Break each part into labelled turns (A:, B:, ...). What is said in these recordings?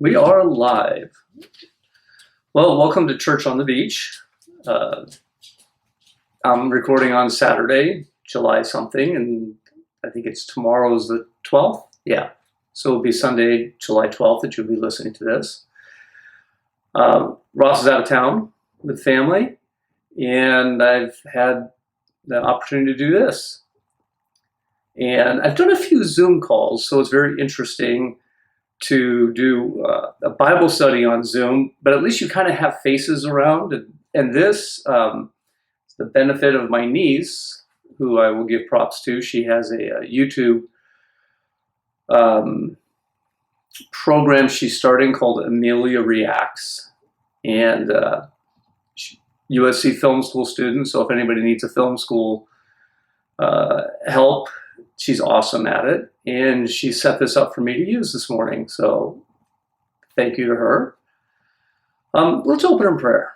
A: We are live. Well, welcome to Church on the Beach. I'm recording on Saturday, July something, and I think it's tomorrow's the 12th. Yeah, so it'll be Sunday, July 12th that you'll be listening to this. Ross is out of town with family, and I've had the opportunity to do this. And I've done a few Zoom calls, so it's very interesting to do a Bible study on Zoom, but at least you kind of have faces around. And this, the benefit of my niece, who I will give props to. She has a YouTube program she's starting called Amelia Reacts, and USC Film School student. So if anybody needs a film school help, she's awesome at it, and she set this up for me to use this morning. So thank you to her. Let's open in prayer.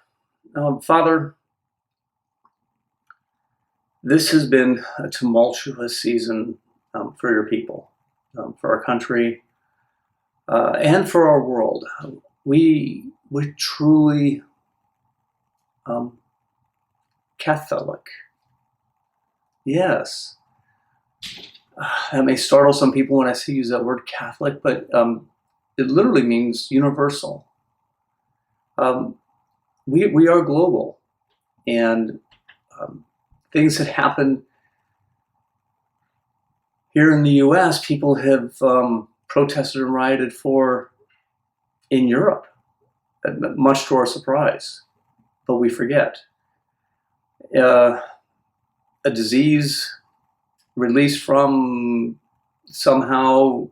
A: Father, this has been a tumultuous season for your people, for our country, and for our world. We're truly Catholic. Yes. That may startle some people when I use that word Catholic, but it literally means universal. We are global, and things that happen here in the U.S., people have protested and rioted for in Europe, much to our surprise, but we forget. A disease released from somehow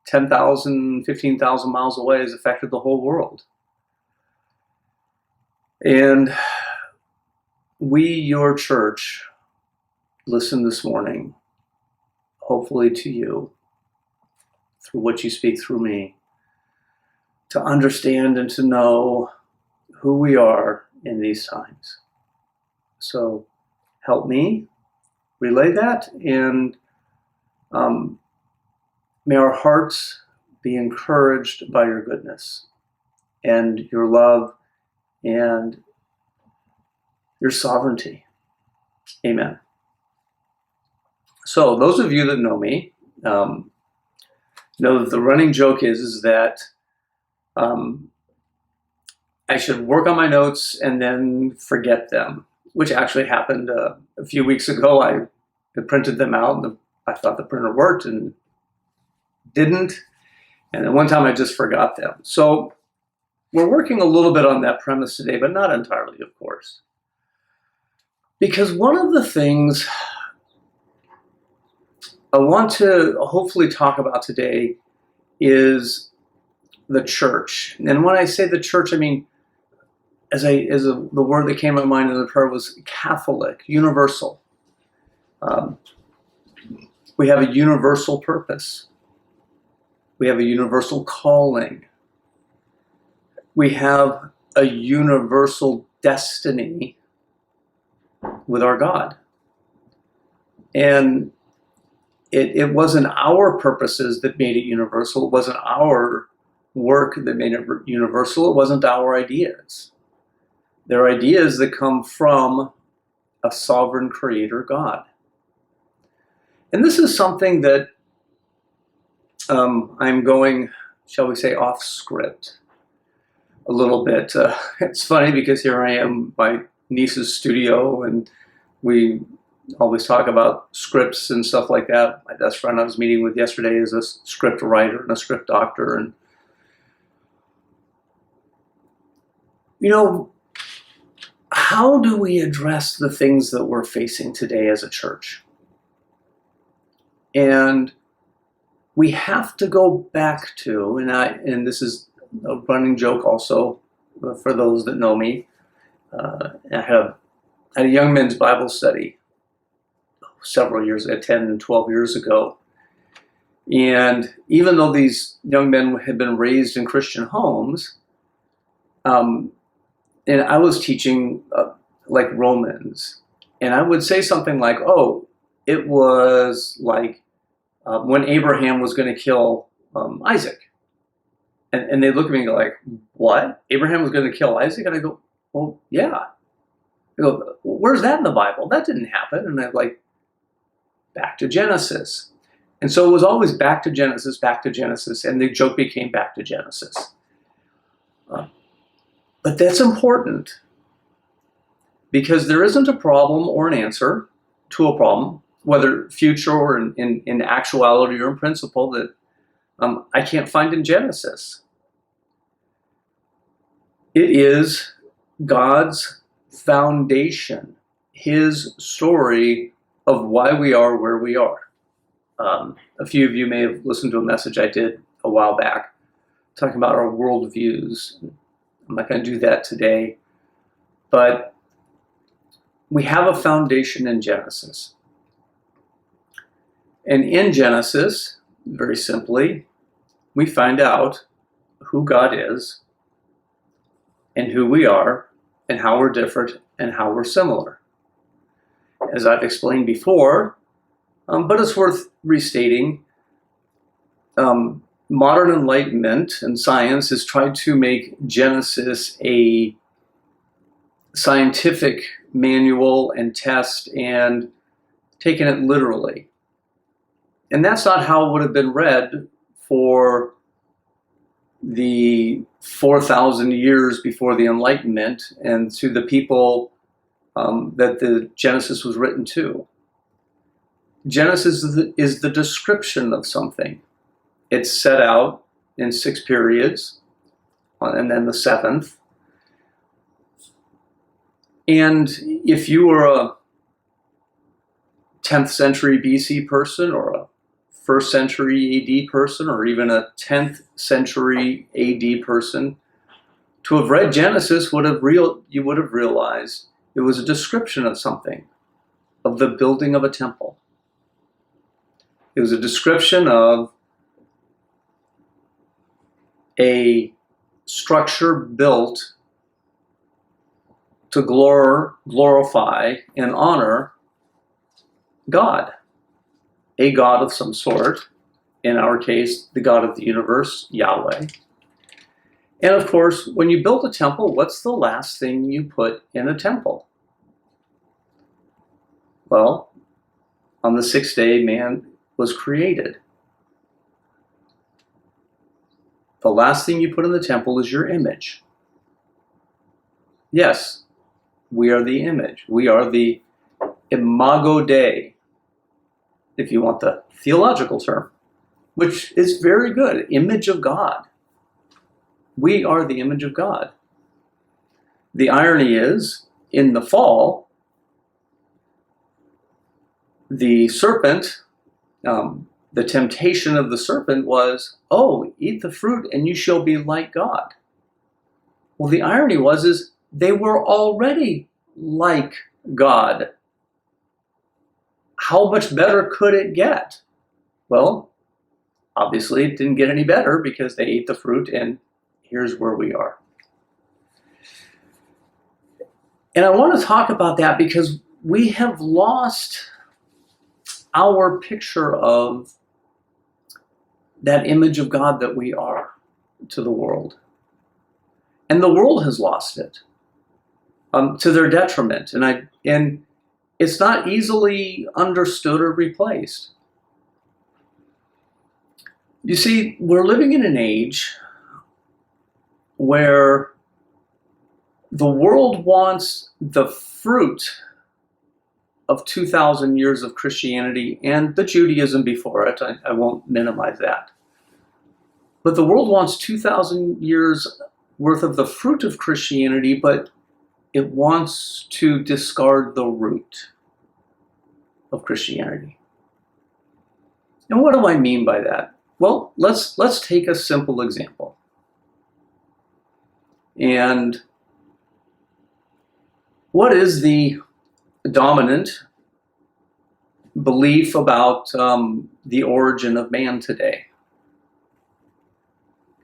A: 10,000, 15,000 miles away has affected the whole world. And we, your church, listen this morning, hopefully to you, through what you speak through me, to understand and to know who we are in these times. So help me relay that, and may our hearts be encouraged by your goodness and your love and your sovereignty. Amen. So those of you that know me know that the running joke is that I should work on my notes and then forget them, which actually happened a few weeks ago. I printed them out, and I thought the printer worked and didn't. And then one time I just forgot them. So we're working a little bit on that premise today, but not entirely, of course. Because one of the things I want to hopefully talk about today is the church. And when I say the church, I mean, the word that came to mind in the prayer was Catholic, universal. We have a universal purpose. We have a universal calling. We have a universal destiny with our God. And it wasn't our purposes that made it universal. It wasn't our work that made it universal. It wasn't our ideas. They're ideas that come from a sovereign creator God. And this is something that I'm going, shall we say, off script a little bit. It's funny because here I am, my niece's studio, and we always talk about scripts and stuff like that. My best friend I was meeting with yesterday is a script writer and a script doctor. And, how do we address the things that we're facing today as a church? And we have to go back to, and this is a running joke also for those that know me. I had a young men's Bible study several years ago, 10, 12 years ago. And even though these young men had been raised in Christian homes, and I was teaching like Romans, and I would say something like, it was like when Abraham was going to kill Isaac. And they look at me and go like, what? Abraham was going to kill Isaac? And I go, well, yeah. They go, where's that in the Bible? That didn't happen. And I'm like, back to Genesis. And so it was always back to Genesis, and the joke became back to Genesis. But that's important, because there isn't a problem or an answer to a problem, whether future or in actuality or in principle, that I can't find in Genesis. It is God's foundation, his story of why we are where we are. A few of you may have listened to a message I did a while back talking about our worldviews. I'm not going to do that today, but we have a foundation in Genesis. And in Genesis, very simply, we find out who God is and who we are and how we're different and how we're similar. As I've explained before, but it's worth restating, modern enlightenment and science has tried to make Genesis a scientific manual and test and taken it literally. And that's not how it would have been read for the 4,000 years before the Enlightenment and to the people that the Genesis was written to. Genesis is the description of something. It's set out in 6 periods, and then the 7th. And if you were a 10th century BC person, or a 1st century AD person, or even a 10th century AD person, to have read Genesis you would have realized it was a description of something, of the building of a temple. It was a description of a structure built to glorify and honor God, a God of some sort, in our case, the God of the universe, Yahweh. And of course, when you build a temple, what's the last thing you put in a temple? Well, on the 6th day, man was created. The last thing you put in the temple is your image. Yes, we are the image. We are the imago Dei, if you want the theological term, which is very good. Image of God. We are the image of God. The irony is, in the fall, the serpent, the temptation of the serpent was, oh, eat the fruit and you shall be like God. Well, the irony is they were already like God. How much better could it get? Well, obviously it didn't get any better, because they ate the fruit, and here's where we are. And I want to talk about that because we have lost our picture of that image of God that we are to the world. And the world has lost it to their detriment. And it's not easily understood or replaced. You see, we're living in an age where the world wants the fruit of 2,000 years of Christianity and the Judaism before it. I won't minimize that. But the world wants 2,000 years worth of the fruit of Christianity, but it wants to discard the root of Christianity. And what do I mean by that? Well, let's take a simple example. And what is the dominant belief about the origin of man today?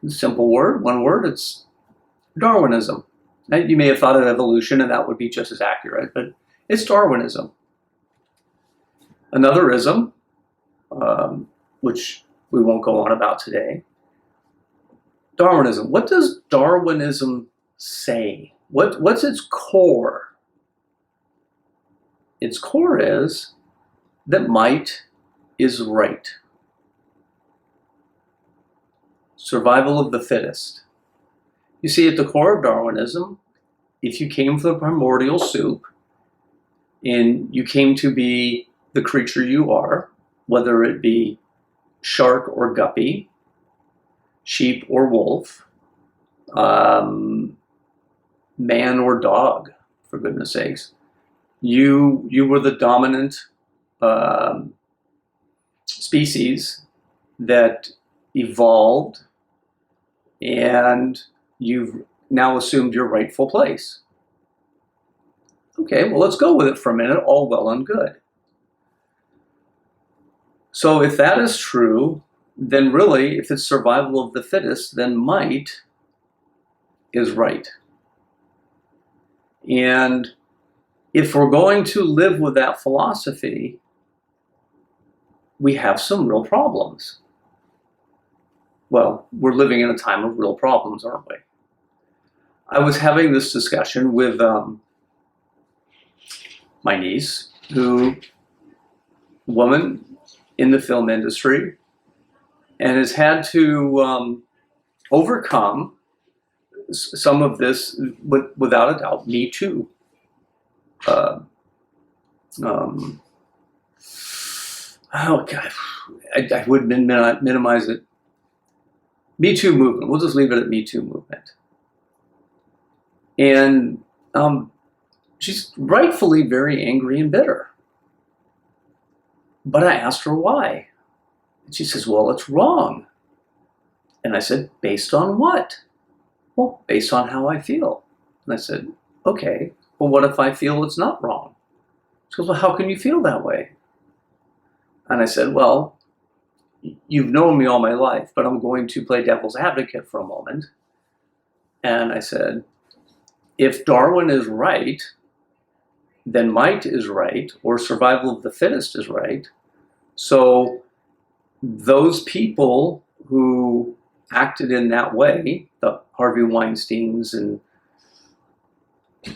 A: Simple word, one word, it's Darwinism. Now, you may have thought of evolution, and that would be just as accurate, but it's Darwinism. Another ism, which we won't go on about today, Darwinism. What does Darwinism say? What's its core? Its core is that might is right. Survival of the fittest. You see, at the core of Darwinism, if you came from the primordial soup and you came to be the creature you are, whether it be shark or guppy, sheep or wolf, man or dog, for goodness sakes, you were the dominant species that evolved, and you've now assumed your rightful place. Okay, well, let's go with it for a minute, all well and good. So if that is true, then really, if it's survival of the fittest, then might is right. And if we're going to live with that philosophy, we have some real problems. Well, we're living in a time of real problems, aren't we? I was having this discussion with my niece, woman in the film industry, and has had to overcome some of this, without a doubt, Me Too. Oh God, I would minimize it. Me Too movement. We'll just leave it at Me Too movement. And she's rightfully very angry and bitter. But I asked her why. And she says, well, it's wrong. And I said, based on what? Well, based on how I feel. And I said, okay, well, what if I feel it's not wrong? She goes, well, how can you feel that way? And I said, well, you've known me all my life, but I'm going to play devil's advocate for a moment. And I said, if Darwin is right, then might is right, or survival of the fittest is right. So those people who acted in that way, the Harvey Weinsteins and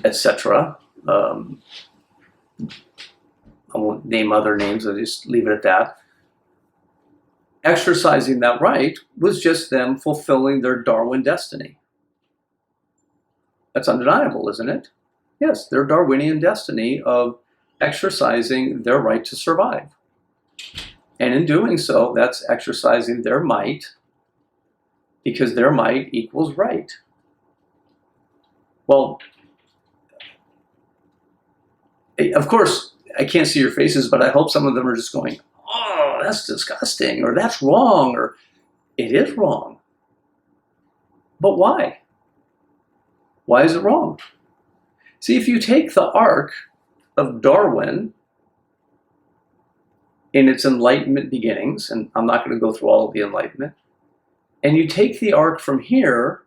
A: etc., I won't name other names, I'll just leave it at that. Exercising that right was just them fulfilling their Darwin destiny. That's undeniable, isn't it? Yes, their Darwinian destiny of exercising their right to survive. And in doing so, that's exercising their might, because their might equals right. Well, of course, I can't see your faces, but I hope some of them are just going, oh, that's disgusting, or that's wrong, or it is wrong. But why? Why is it wrong? See, if you take the arc of Darwin in its Enlightenment beginnings, and I'm not going to go through all of the Enlightenment, and you take the arc from here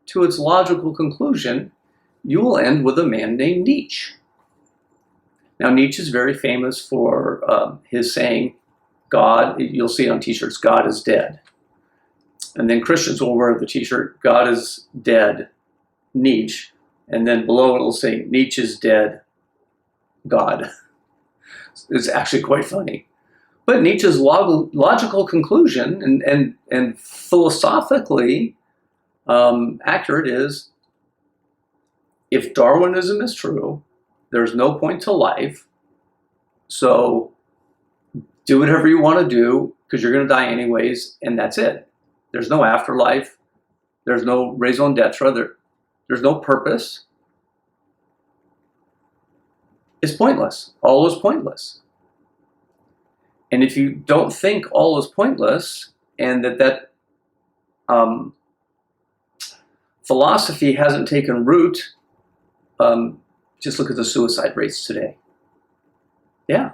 A: to its logical conclusion, you will end with a man named Nietzsche. Now, Nietzsche is very famous for his saying, God, you'll see on t-shirts, God is dead. And then Christians will wear the t-shirt, God is dead, Nietzsche. And then below it'll say, Nietzsche is dead, God. It's actually quite funny. But Nietzsche's logical conclusion and philosophically accurate is, if Darwinism is true, there's no point to life, so do whatever you want to do, because you're going to die anyways, and that's it. There's no afterlife. There's no raison d'etre. There's no purpose. It's pointless. All is pointless. And if you don't think all is pointless, and that philosophy hasn't taken root, just look at the suicide rates today. Yeah,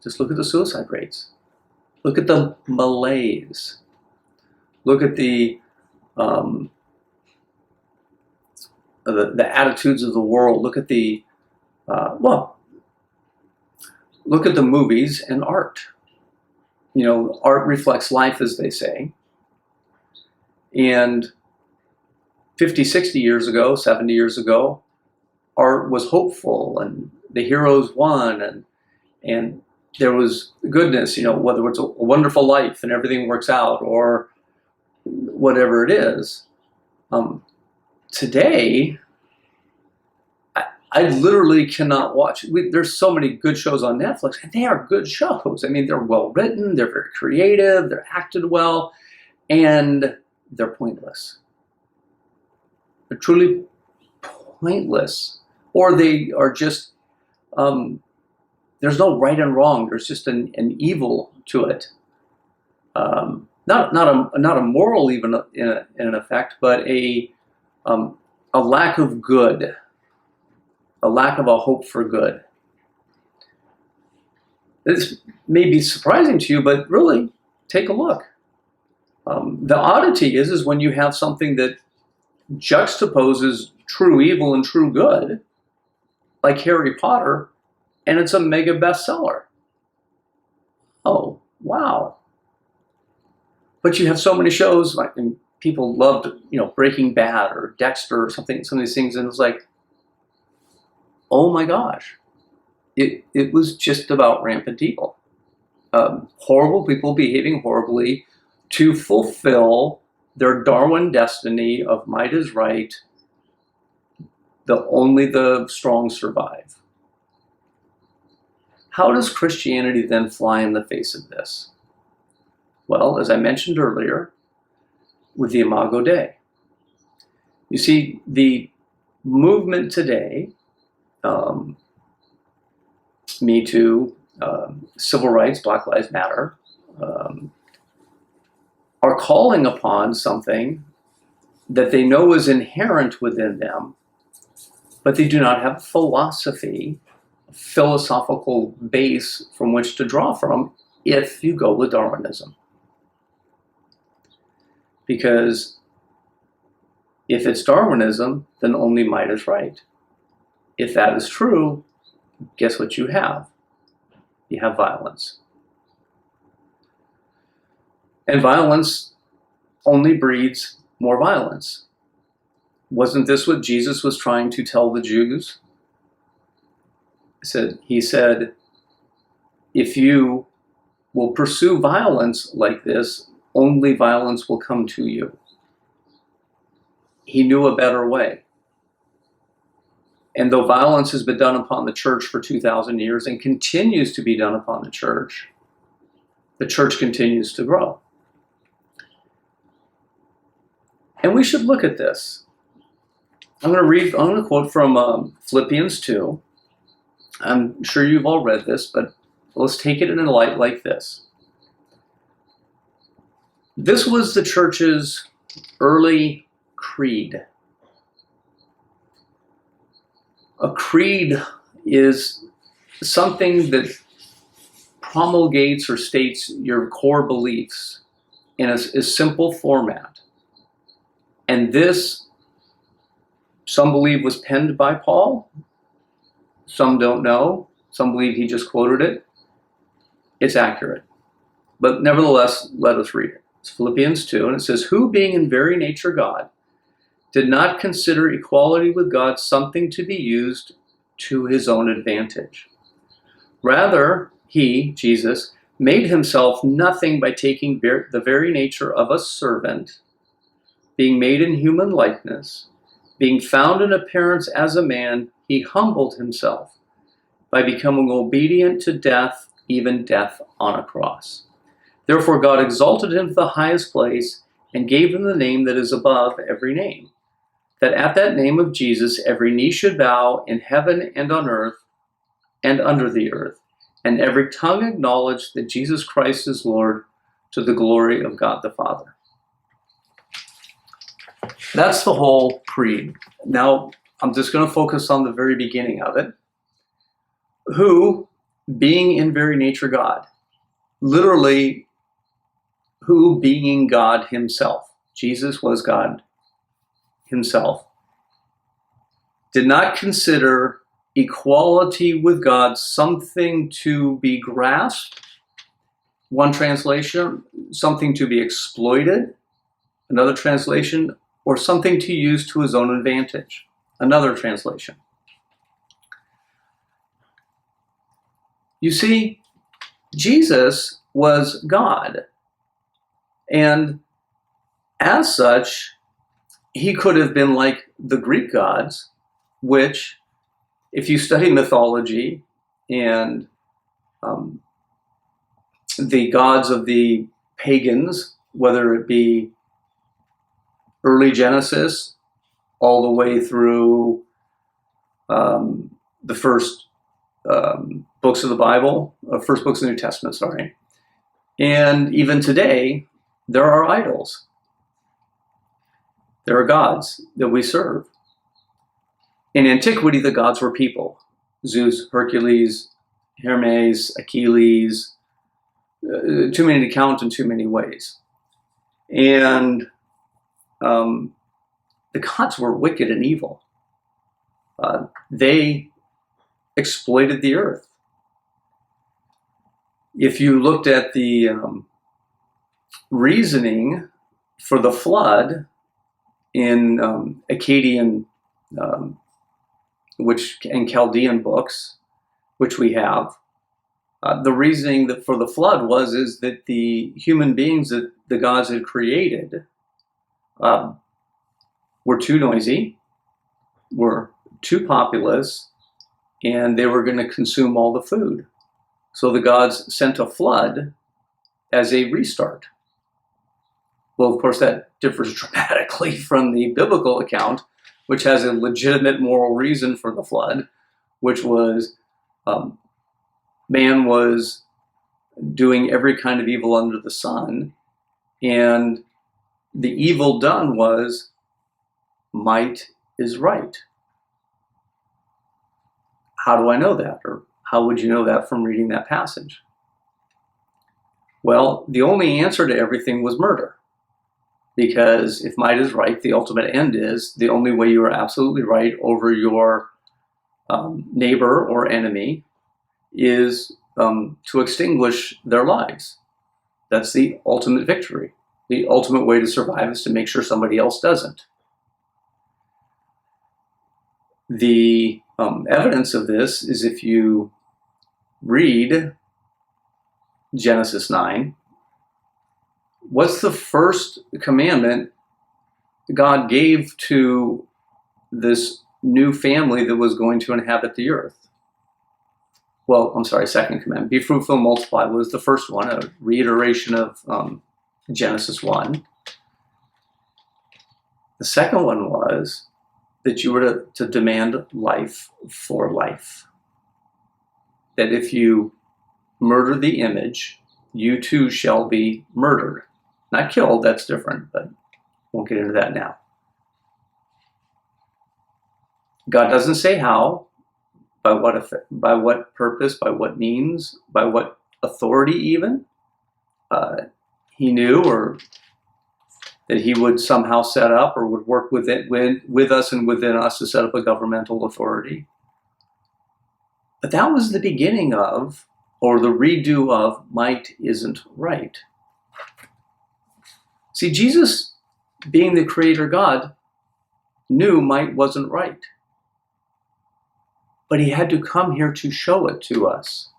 A: just look at the suicide rates. Look at the malaise. Look at the attitudes of the world. Look at the look at the movies and art. You know, art reflects life, as they say. And 50, 60 years ago, 70 years ago, art was hopeful and the heroes won and there was goodness, whether it's a wonderful life and everything works out or whatever it is. Today, I literally cannot watch. There's so many good shows on Netflix, and they are good shows. I mean, they're well written, they're very creative, they're acted well, and they're pointless. They're truly pointless. Or they are just, there's no right and wrong. There's just an evil to it. Not a moral even in an effect, but a lack of good, a lack of a hope for good. This may be surprising to you, but really, take a look. The oddity is when you have something that juxtaposes true evil and true good, like Harry Potter, and it's a mega bestseller. Oh, wow. But you have so many shows, like, and people loved, Breaking Bad or Dexter or something, some of these things, and it's like, oh my gosh, it was just about rampant evil. Horrible people behaving horribly to fulfill their Darwin destiny of might is right, only the strong survive. How does Christianity then fly in the face of this? Well, as I mentioned earlier, with the Imago Dei. You see, the movement today, Me Too, civil rights, Black Lives Matter, are calling upon something that they know is inherent within them, but they do not have a philosophical base from which to draw from if you go with Darwinism. Because if it's Darwinism, then only might is right. If that is true, guess what you have? You have violence. And violence only breeds more violence. Wasn't this what Jesus was trying to tell the Jews? He said, if you will pursue violence like this, only violence will come to you. He knew a better way. And though violence has been done upon the church for 2,000 years and continues to be done upon the church continues to grow. And we should look at this. I'm going to quote from Philippians 2. I'm sure you've all read this, but let's take it in a light like this. This was the church's early creed. A creed is something that promulgates or states your core beliefs in a simple format. And this, some believe, was penned by Paul. Some don't know. Some believe he just quoted it. It's accurate. But nevertheless, let us read it. It's Philippians 2, and it says, "Who, being in very nature God, did not consider equality with God something to be used to his own advantage. Rather, he, Jesus, made himself nothing by taking the very nature of a servant, being made in human likeness, being found in appearance as a man, he humbled himself by becoming obedient to death, even death on a cross. Therefore God exalted him to the highest place and gave him the name that is above every name, that at that name of Jesus every knee should bow in heaven and on earth and under the earth, and every tongue acknowledge that Jesus Christ is Lord, to the glory of God the Father." That's the whole creed. Now, I'm just going to focus on the very beginning of it. Who, being in very nature God, literally, who being God himself, Jesus was God himself, did not consider equality with God something to be grasped, one translation, something to be exploited, another translation, or something to use to his own advantage. Another translation. You see, Jesus was God, and as such, he could have been like the Greek gods, which, if you study mythology and the gods of the pagans, whether it be early Genesis all the way through the first books of the Bible, first books of the New Testament, sorry. And even today, there are idols. There are gods that we serve. In antiquity, the gods were people. Zeus, Hercules, Hermes, Achilles, too many to count in too many ways. And the gods were wicked and evil. They exploited the earth. If you looked at the reasoning for the flood in Akkadian and Chaldean books, which we have, the reasoning for the flood is that the human beings that the gods had created were too noisy, were too populous, and they were going to consume all the food. So the gods sent a flood as a restart. Well, of course, that differs dramatically from the biblical account, which has a legitimate moral reason for the flood, which was man was doing every kind of evil under the sun, and the evil done was might is right. How do I know that? Or how would you know that from reading that passage? Well, the only answer to everything was murder. Because if might is right, the ultimate end is the only way you are absolutely right over your neighbor or enemy is to extinguish their lives. That's the ultimate victory. The ultimate way to survive is to make sure somebody else doesn't. The evidence of this is if you read Genesis 9, what's the first commandment God gave to this new family that was going to inhabit the earth? Well, I'm sorry, second commandment. Be fruitful and multiply was the first one, a reiteration of Genesis 1. The second one was that you were to demand life for life. That if you murder the image, you too shall be murdered. Not killed, that's different, but won't get into that now. God doesn't say how, by what purpose, by what means, by what authority even. He knew or that he would somehow set up or would work with us and within us to set up a governmental authority. But that was the beginning of, or the redo of, might isn't right. See, Jesus, being the creator God, knew might wasn't right. But he had to come here to show it to us.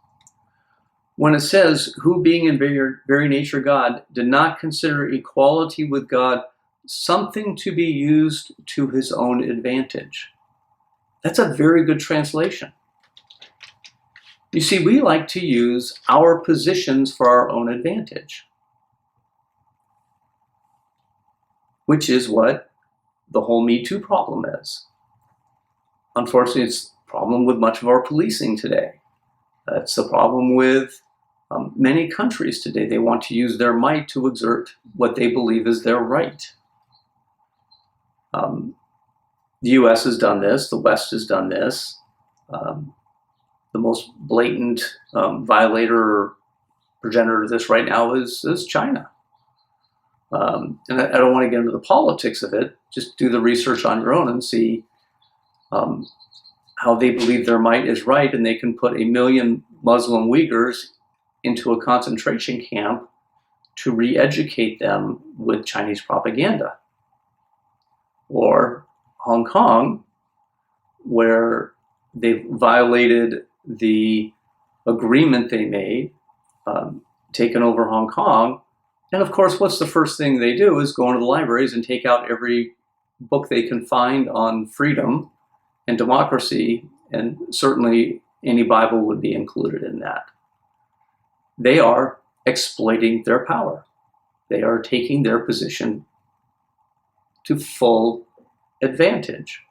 A: When it says, who being in very nature God, did not consider equality with God something to be used to his own advantage. That's a very good translation. You see, we like to use our positions for our own advantage, which is what the whole Me Too problem is. Unfortunately, it's a problem with much of our policing today. It's the problem with many countries today. They want to use their might to exert what they believe is their right. The US has done this. The West has done this. The most blatant violator or progenitor of this right now is China. And I don't want to get into the politics of it. Just do the research on your own and see how they believe their might is right, and they can put 1 million Muslim Uyghurs into a concentration camp to re-educate them with Chinese propaganda. or Hong Kong, where they violated the agreement they made, taken over Hong Kong. And of course, what's the first thing they do is go into the libraries and take out every book they can find on freedom and democracy, and certainly any Bible would be included in that. They are exploiting their power. They are taking their position to full advantage.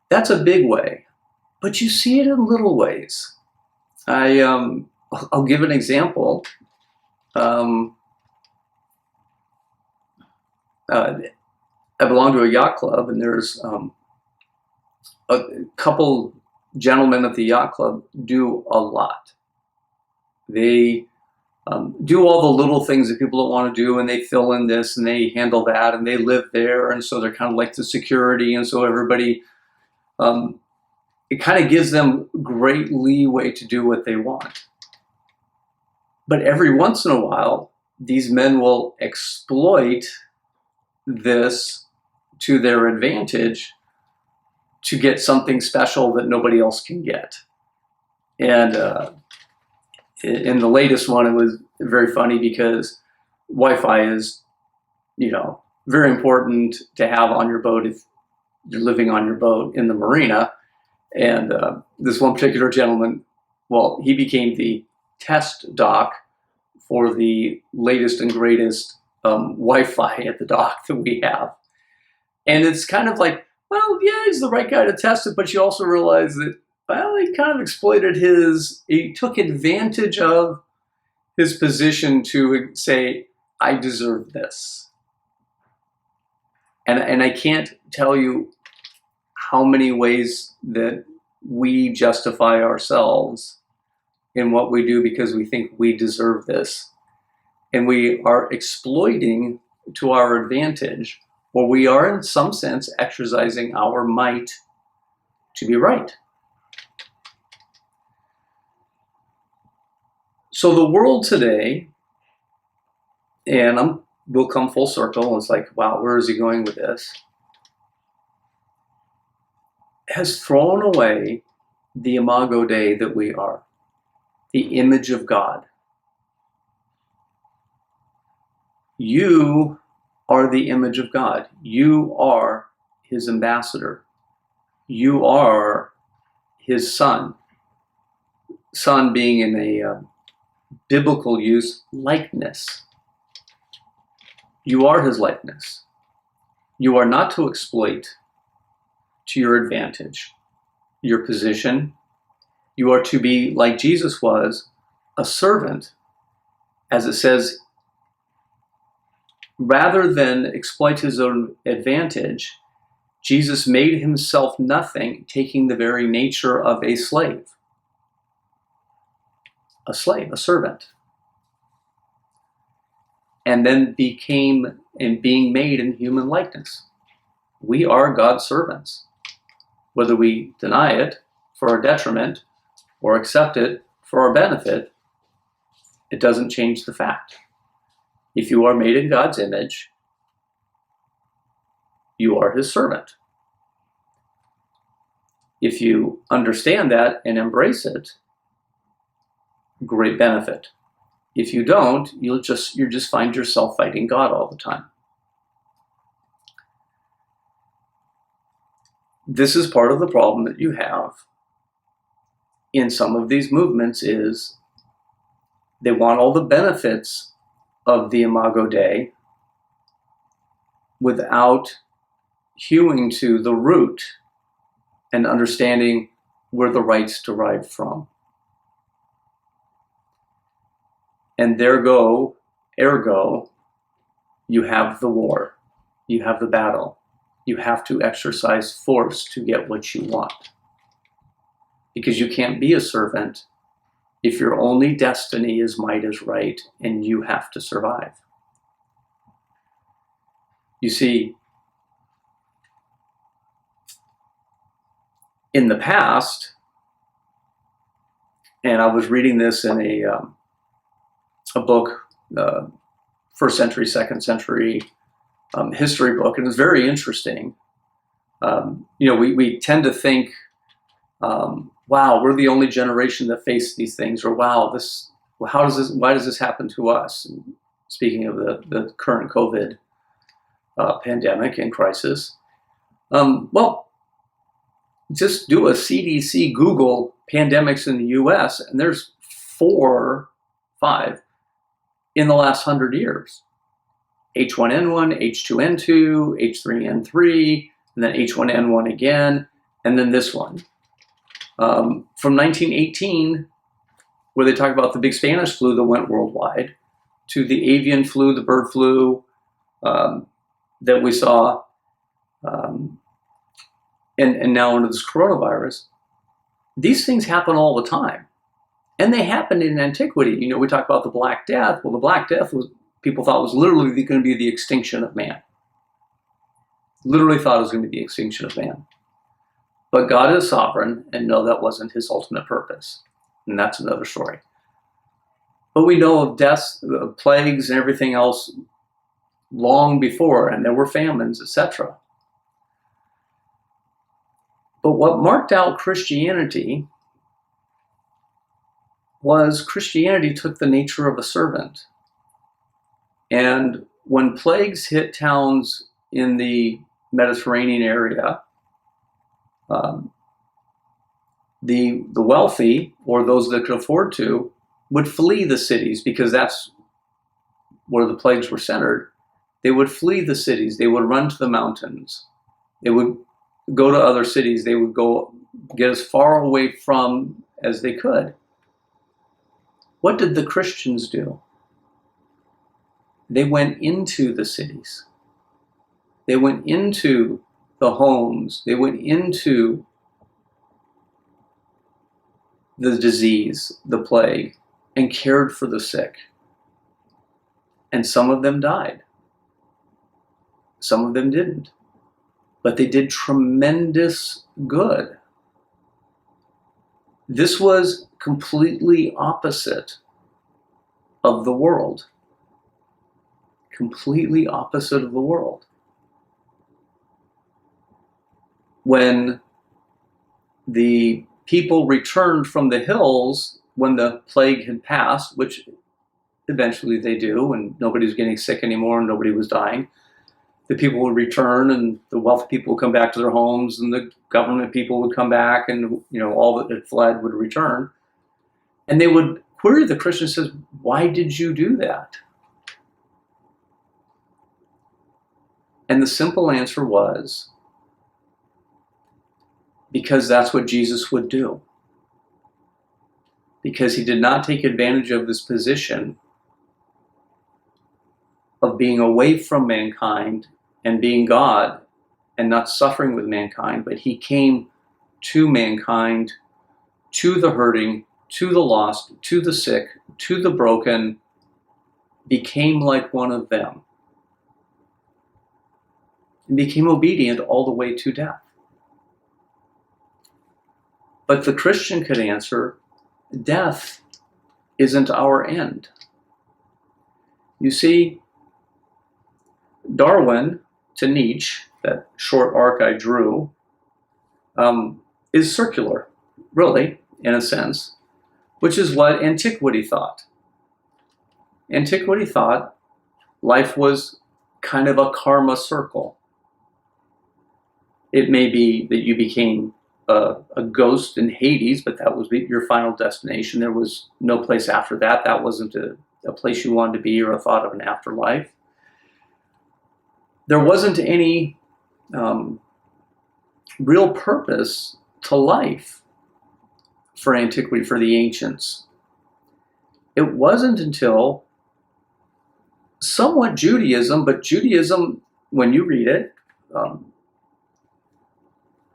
A: That's a big way, but you see it in little ways. I'll give an example. I belong to a yacht club, and there's a couple gentlemen at the yacht club do a lot. They do all the little things that people don't want to do, and they fill in this and they handle that, and they live there, and so they're kind of like the security, and so everybody, it kind of gives them great leeway to do what they want. But every once in a while, these men will exploit this to their advantage to get something special that nobody else can get. And in the latest one, it was very funny because Wi-Fi is, very important to have on your boat if you're living on your boat in the marina. And this one particular gentleman, well, he became the test dock for the latest and greatest Wi-Fi at the dock that we have. And it's kind of like, well, yeah, he's the right guy to test it, but you also realize that, well, he kind of he took advantage of his position to say, I deserve this. And I can't tell you how many ways that we justify ourselves in what we do because we think we deserve this. And we are exploiting to our advantage, or we are in some sense exercising our might to be right. So the world today, and we'll come full circle, it's like, wow, where is he going with this? Has thrown away the Imago Dei that we are, the image of God. You are the image of God. You are his ambassador. You are his son. Son being in a biblical use, likeness. You are his likeness. You are not to exploit to your advantage your position. You are to be, like Jesus was, a servant, as it says, rather than exploit his own advantage. Jesus made himself nothing, taking the very nature of a slave, a servant, and then became and being made in human likeness. We are God's servants. Whether we deny it for our detriment or accept it for our benefit, it doesn't change the fact. If you are made in God's image, you are his servant. If you understand that and embrace it, great benefit. If you don't, you just find yourself fighting God all the time. This is part of the problem that you have in some of these movements is they want all the benefits of the Imago Dei without hewing to the root and understanding where the right's derived from. And ergo, you have the war, you have the battle. You have to exercise force to get what you want. Because you can't be a servant if your only destiny is might is right and you have to survive. You see, in the past, and I was reading this in a book first century, second century history book, and it's very interesting. We tend to think, wow, we're the only generation that faced these things, or wow, why does this happen to us? And speaking of the current COVID pandemic and crisis, well, just do a CDC Google pandemics in the U.S. and there's 4, 5 in the last 100 years. H1N1, H2N2, H3N3, and then H1N1 again, and then this one. From 1918, where they talk about the big Spanish flu that went worldwide, to the avian flu, the bird flu that we saw, and now into this coronavirus. These things happen all the time. And they happened in antiquity. We talk about the Black Death. Well, the Black Death people thought was literally going to be the extinction of man. Literally thought it was going to be the extinction of man. But God is sovereign, and no, that wasn't his ultimate purpose. And that's another story. But we know of deaths, of plagues, and everything else long before, and there were famines, etc. But what marked out Christianity was Christianity took the nature of a servant. And when plagues hit towns in the Mediterranean area, the wealthy, or those that could afford to, would flee the cities, because that's where the plagues were centered. They would flee the cities. They would run to the mountains. They would go to other cities. They would go get as far away from as they could. What did the Christians do? They went into the cities. They went into the homes. They went into the disease, the plague, and cared for the sick. And some of them died. Some of them didn't. But they did tremendous good. This was completely opposite of the world. Completely opposite of the world. When the people returned from the hills, when the plague had passed, which eventually they do, and nobody was getting sick anymore and nobody was dying, the people would return, and the wealthy people would come back to their homes, and the government people would come back, and all that had fled would return. And they would query the Christians, says, why did you do that? And the simple answer was, because that's what Jesus would do. Because he did not take advantage of his position of being away from mankind and being God and not suffering with mankind, but he came to mankind, to the hurting, to the lost, to the sick, to the broken, became like one of them, and became obedient all the way to death. But the Christian could answer, death isn't our end. You see, Darwin to Nietzsche, that short arc I drew, is circular, really, in a sense, which is what antiquity thought. Antiquity thought life was kind of a karma circle. It may be that you became a ghost in Hades, but that was your final destination. There was no place after that. That wasn't a place you wanted to be or a thought of an afterlife. There wasn't any real purpose to life for antiquity, for the ancients. It wasn't until somewhat Judaism, but Judaism, when you read it,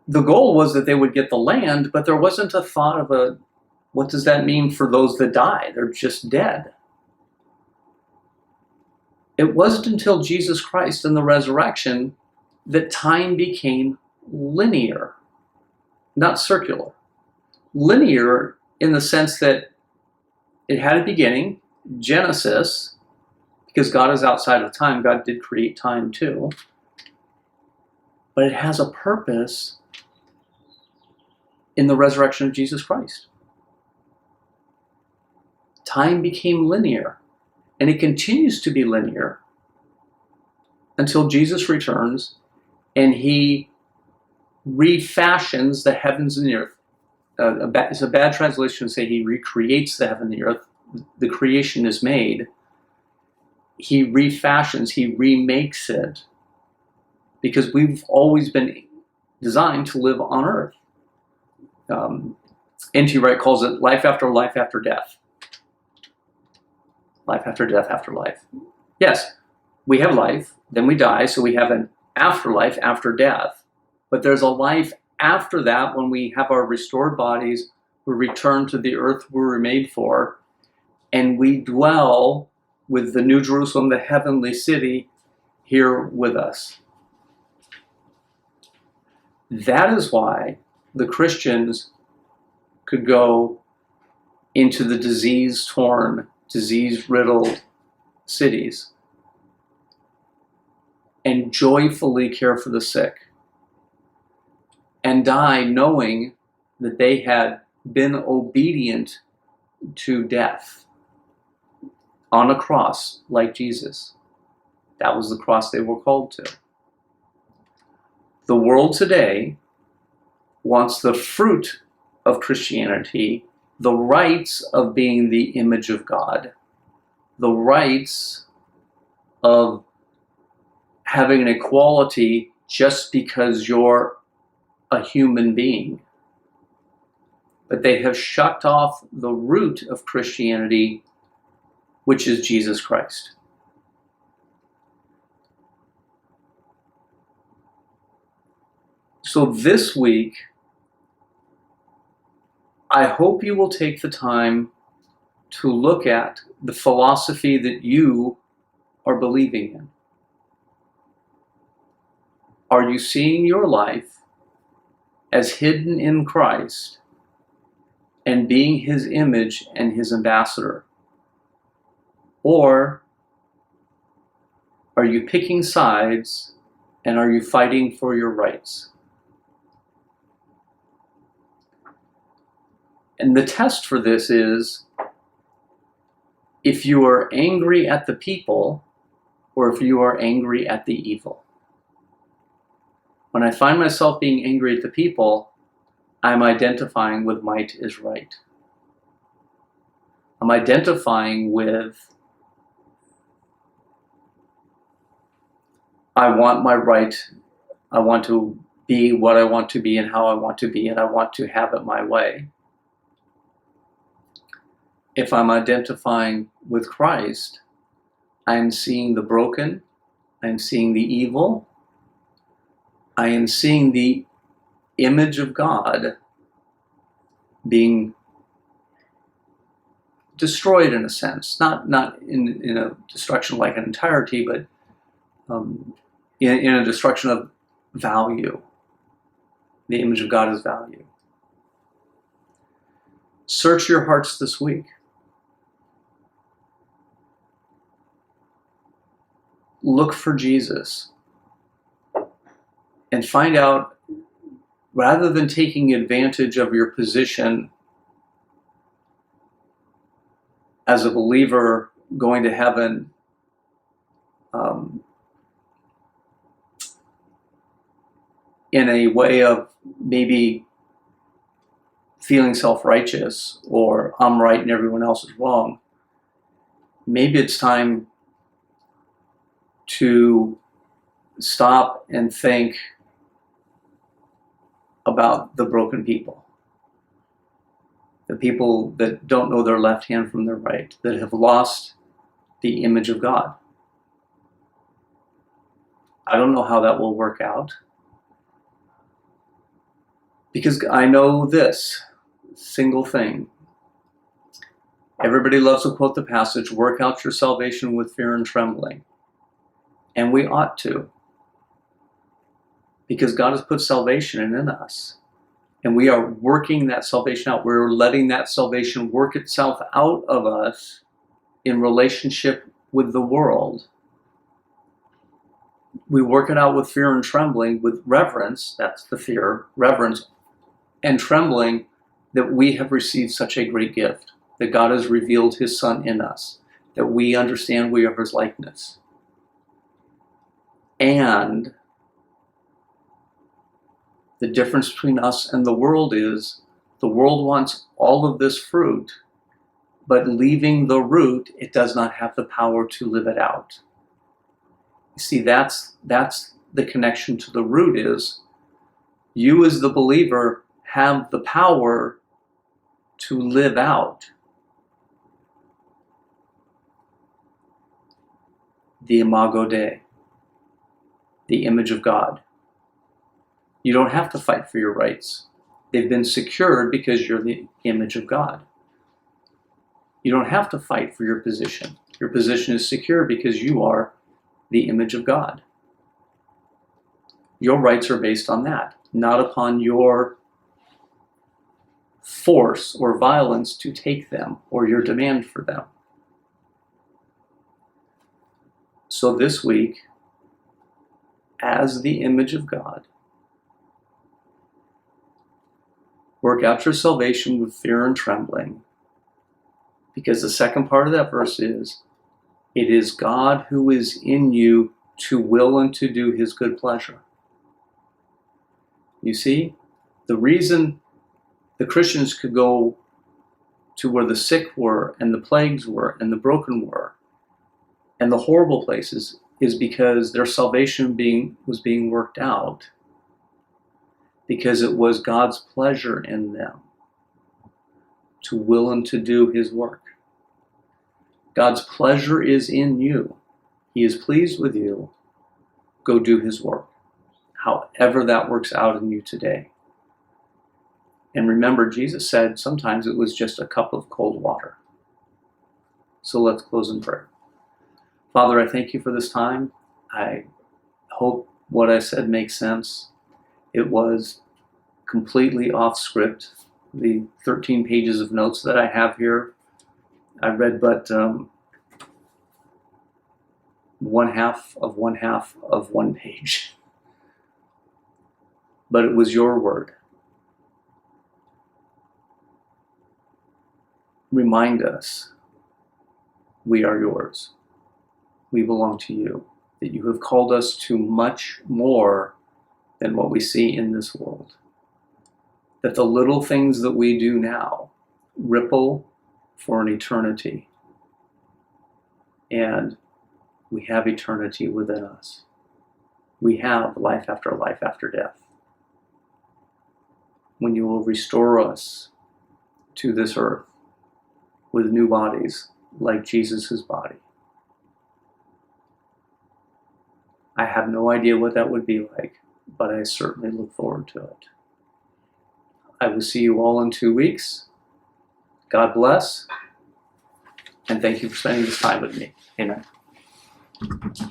A: the goal was that they would get the land, but there wasn't a thought of what does that mean for those that die? They're just dead. It wasn't until Jesus Christ and the resurrection that time became linear, not circular. Linear in the sense that it had a beginning, Genesis, because God is outside of time. God did create time too. But it has a purpose in the resurrection of Jesus Christ. Time became linear, and it continues to be linear until Jesus returns and he refashions the heavens and the earth. It's a bad translation to say he recreates the heaven and the earth. The creation is made. He refashions, he remakes it, because we've always been designed to live on earth. N.T. Wright calls it life after death. Life after death after life. Yes, we have life, then we die, so we have an afterlife after death. But there's a life after that when we have our restored bodies, we return to the earth we were made for, and we dwell with the New Jerusalem, the heavenly city, here with us. That is why the Christians could go into the disease-torn, disease-riddled cities and joyfully care for the sick and die knowing that they had been obedient to death on a cross like Jesus. That was the cross they were called to. The world today wants the fruit of Christianity, the rights of being the image of God, the rights of having an equality just because you're a human being. But they have shut off the root of Christianity, which is Jesus Christ. So this week, I hope you will take the time to look at the philosophy that you are believing in. Are you seeing your life as hidden in Christ and being his image and his ambassador? Or are you picking sides and are you fighting for your rights? And the test for this is if you are angry at the people or if you are angry at the evil. When I find myself being angry at the people, I'm identifying with might is right. I'm identifying with I want my right, I want to be what I want to be and how I want to be, and I want to have it my way. If I'm identifying with Christ, I'm seeing the broken, I'm seeing the evil, I am seeing the image of God being destroyed in a sense, not in a destruction like an entirety, but in a destruction of value. The image of God is value. Search your hearts this week. Look for Jesus and find out, rather than taking advantage of your position as a believer going to heaven in a way of maybe feeling self-righteous or I'm right and everyone else is wrong, maybe it's time to stop and think about the broken people, the people that don't know their left hand from their right, that have lost the image of God. I don't know how that will work out, because I know this single thing. Everybody loves to quote the passage, work out your salvation with fear and trembling. And we ought to, because God has put salvation in us. And we are working that salvation out. We're letting that salvation work itself out of us in relationship with the world, we work it out with fear and trembling, with reverence, that's the fear, reverence, and trembling that we have received such a great gift, that God has revealed his Son in us, that we understand we are his likeness. And the difference between us and the world is the world wants all of this fruit, but leaving the root, it does not have the power to live it out. You see, that's the connection to the root is you as the believer have the power to live out the Imago Dei, the image of God. You don't have to fight for your rights. They've been secured because you're the image of God. You don't have to fight for your position. Your position is secure because you are the image of God. Your rights are based on that, not upon your force or violence to take them or your demand for them. So this week, as the image of God, work out your salvation with fear and trembling, because the second part of that verse is, it is God who is in you to will and to do his good pleasure. You see, the reason the Christians could go to where the sick were and the plagues were and the broken were and the horrible places is because their salvation was being worked out, because it was God's pleasure in them to will and to do his work. God's pleasure is in you. He is pleased with you. Go do his work, however that works out in you today. And remember, Jesus said sometimes it was just a cup of cold water. So let's close in prayer. Father, I thank you for this time. I hope what I said makes sense. It was completely off script. The 13 pages of notes that I have here, I read but one half of one page. But it was your word. Remind us, we are yours. We belong to you. That you have called us to much more than what we see in this world. That the little things that we do now ripple for an eternity. And we have eternity within us. We have life after death. When you will restore us to this earth with new bodies like Jesus' body. I have no idea what that would be like, but I certainly look forward to it. I will see you all in 2 weeks. God bless, and thank you for spending this time with me. Amen.